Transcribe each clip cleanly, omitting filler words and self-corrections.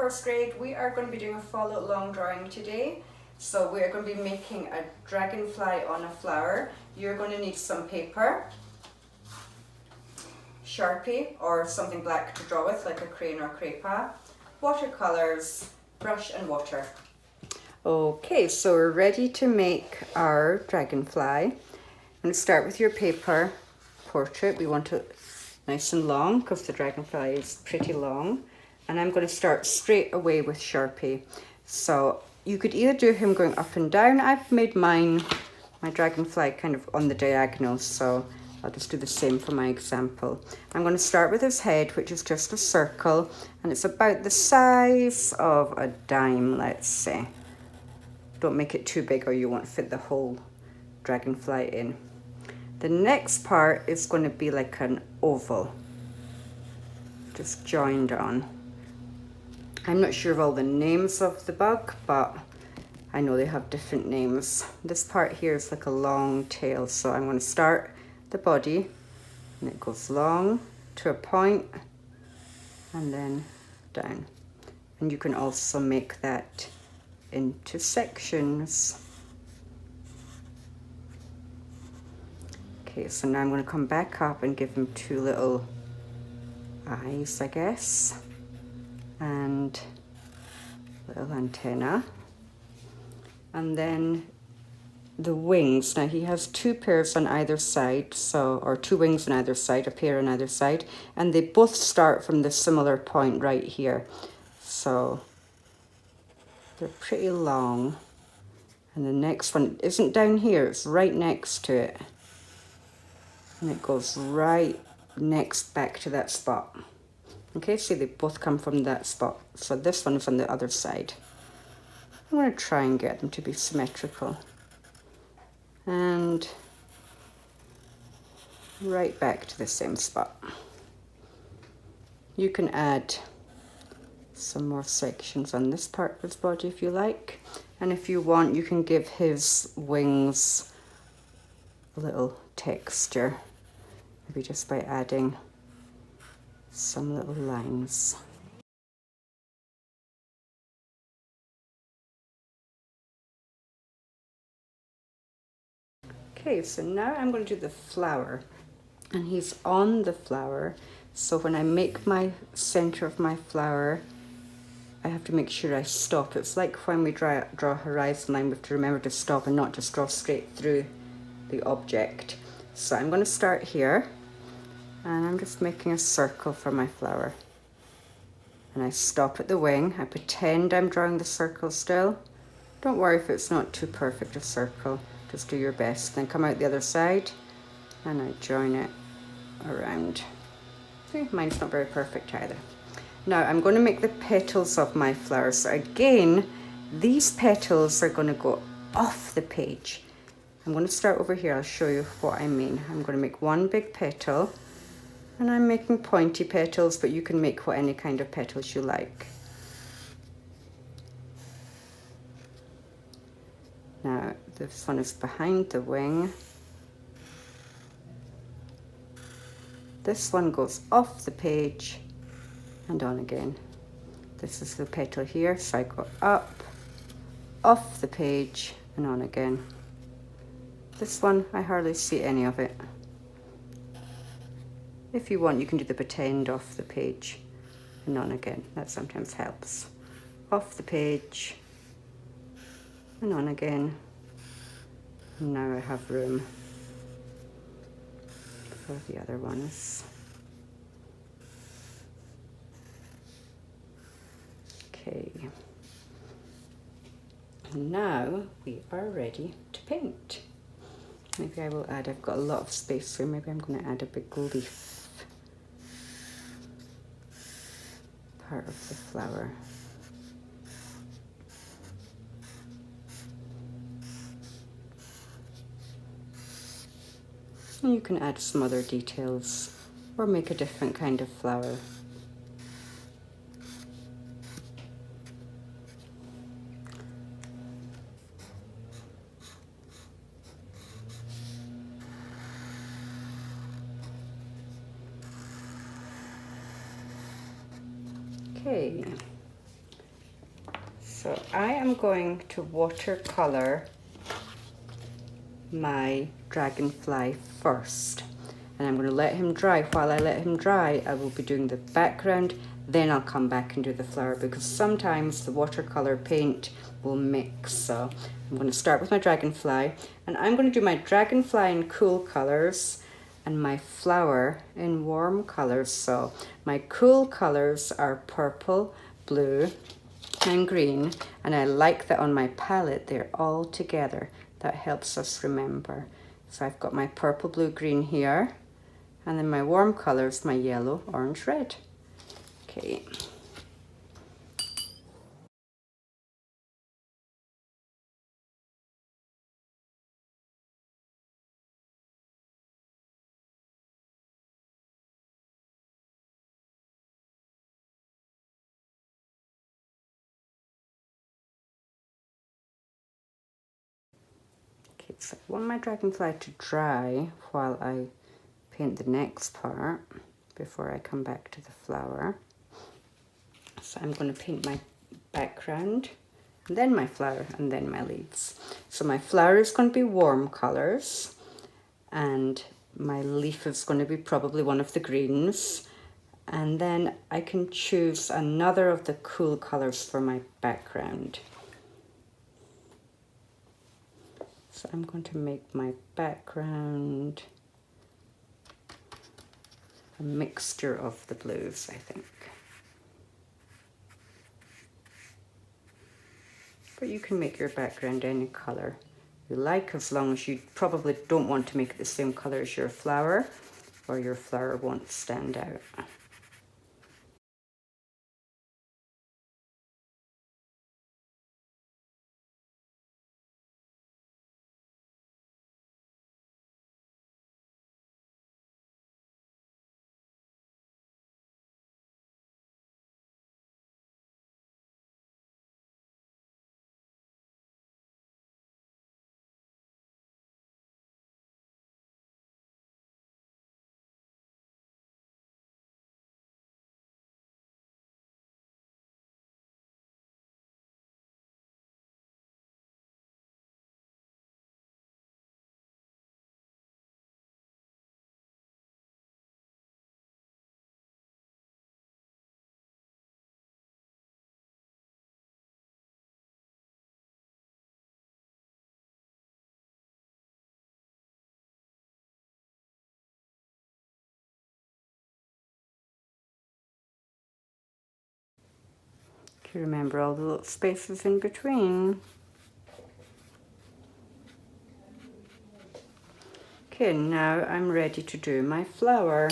first grade, we are going to be doing a follow along drawing today. So we are going to be making a dragonfly on a flower. You're going to need some paper, Sharpie or something black to draw with, like a crayon or crepa, watercolors, brush and water. Okay, so we're ready to make our dragonfly. I'm going to start with your paper portrait. We want it nice and long because the dragonfly is pretty long. And I'm going to start straight away with Sharpie. So you could either do him going up and down. I've made my dragonfly kind of on the diagonal, so I'll just do the same for my example. I'm going to start with his head, which is just a circle, and it's about the size of a dime, let's say. Don't make it too big or you won't fit the whole dragonfly in. The next part is going to be like an oval, just joined on. I'm not sure of all the names of the bug, but I know they have different names. This part here is like a long tail, so I'm going to start the body, and it goes long to a point and then down. And you can also make that into sections. Okay, so now I'm going to come back up and give him two little eyes, I guess, and little antenna. And then the wings. Now he has two pairs on either side, so, or two wings on either side, a pair on either side, and they both start from the similar point right here. So they're pretty long. And the next one isn't down here, it's right next to it. And it goes right next back to that spot. Okay, see, they both come from that spot. So this one is on the other side. I'm going to try and get them to be symmetrical. And right back to the same spot. You can add some more sections on this part of his body if you like. And if you want, you can give his wings a little texture. Maybe just by adding some little lines. Okay, so now I'm going to do the flower, and he's on the flower. So when I make my center of my flower, I have to make sure I stop. It's like when we draw a horizon line, we have to remember to stop and not just draw straight through the object. So I'm going to start here, and I'm just making a circle for my flower. And I stop at the wing. I pretend I'm drawing the circle still. Don't worry if it's not too perfect a circle. Just do your best. Then come out the other side and I join it around. See, mine's not very perfect either. Now I'm going to make the petals of my flower. So again, these petals are going to go off the page. I'm going to start over here. I'll show you what I mean. I'm going to make one big petal, and I'm making pointy petals, but you can make any kind of petals you like. Now this one is behind the wing. This one goes off the page and on again. This is the petal here, so I go up, off the page and on again. This one, I hardly see any of it. If you want, you can do the pretend off the page and on again. That sometimes helps. Off the page and on again. And now I have room for the other ones. Okay. Now we are ready to paint. Maybe I will add, I've got a lot of space, so maybe I'm going to add a big leaf part of the flower. And you can add some other details or make a different kind of flower. Okay, So I am going to watercolor my dragonfly first, and I'm going to let him dry. While I let him dry, I will be doing the background, then I'll come back and do the flower, because sometimes the watercolor paint will mix. So I'm going to start with my dragonfly, and I'm going to do my dragonfly in cool colors and my flower in warm colors. So my cool colors are purple, blue and green, and I like that on my palette they're all together. That helps us remember. So I've got my purple, blue, green here, and then my warm colors, my yellow, orange, red. Okay. Okay, so I want my dragonfly to dry while I paint the next part before I come back to the flower. So I'm going to paint my background, and then my flower, and then my leaves. So my flower is going to be warm colors, and my leaf is going to be probably one of the greens, and then I can choose another of the cool colors for my background. So I'm going to make my background a mixture of the blues, I think. But you can make your background any color you like, as long as you probably don't want to make it the same color as your flower, or your flower won't stand out. Remember all the little spaces in between. Okay, now I'm ready to do my flower.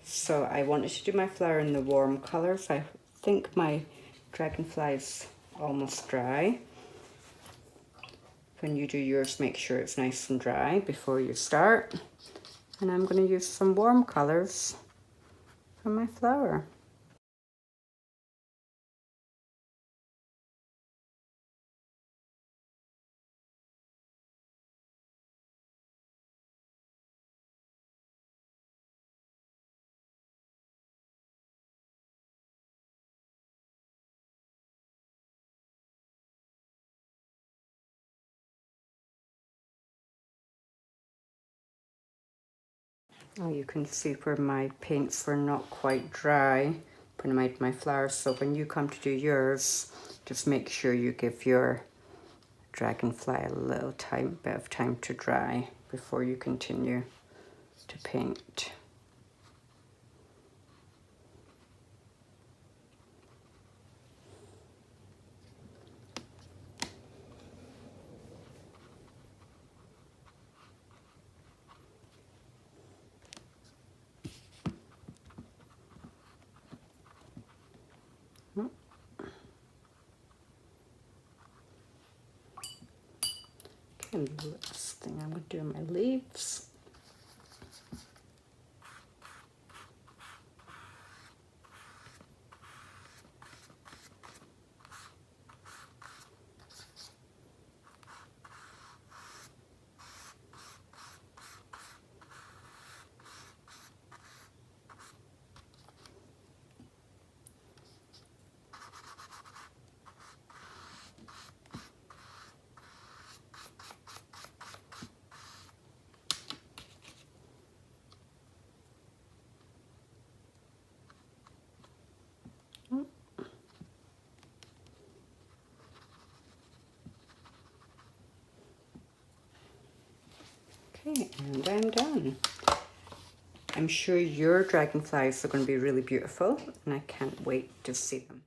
So I wanted to do my flower in the warm colors. I think my dragonfly is almost dry. When you do yours, make sure it's nice and dry before you start. And I'm going to use some warm colors for my flower. Oh, you can see where my paints were not quite dry when I made my flowers. So when you come to do yours, just make sure you give your dragonfly a little bit of time to dry before you continue to paint. Okay, the last thing I'm going to do my leaves. Okay, and I'm done. I'm sure your dragonflies are going to be really beautiful, and I can't wait to see them.